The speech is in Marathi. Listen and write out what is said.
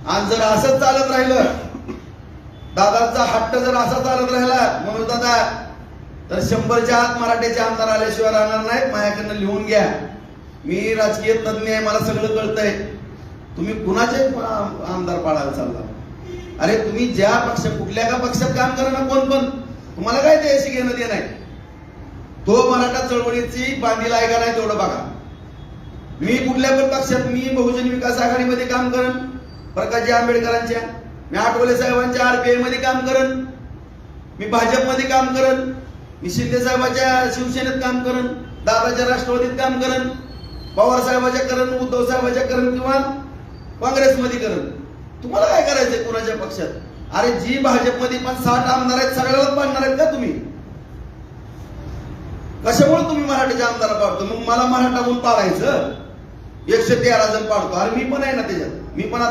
आणि जर असंच चालत राहिलं, दादांचा हट्ट जर असा चालत राहिला मनोज दादा, तर 100च्या आत मराठीचे आमदार आल्याशिवाय राहणार नाहीत. माझ्याकडनं लिहून घ्या. मी राजकीय तज्ञ आहे, मला सगळं कळतंय. तुम्ही कुणाचे आमदार पाळायला चालला? अरे तुम्ही ज्या पक्ष, कुठल्या का पक्षात काम करा ना, कोण पण, तुम्हाला काय त्याशी घेणं देणं आहे? तो मराठा चळवळीची बांधील आहे का नाही तेवढं बघा. मी कुठल्या पण पक्षात, मी बहुजन विकास आघाडीमध्ये काम करेन, प्रकाशजी आंबेडकरांच्या, मी आठवले साहेबांच्या आरपीआय मध्ये काम करेन, मी भाजपमध्ये काम करेन, मी शिंदे साहेबांच्या शिवसेनेत काम करेन, दादाच्या राष्ट्रवादीत काम करेन, पवार साहेबांच्या करेन, उद्धव साहेबांच्या करेन, किंवा काँग्रेसमध्ये करेन. तुम्हाला काय करायचंय कुणाच्या पक्षात? अरे जी भाजपमध्ये पण 60 आमदार आहेत, सगळ्यालाच पाडणार आहेत का तुम्ही? कशामुळे तुम्ही मराठीचे आमदार पाडतो? मग मला मराठा म्हणून पाडायचं? 113 जण पाडतो. अरे मी पण आहे ना त्याच्यात, मी पण आता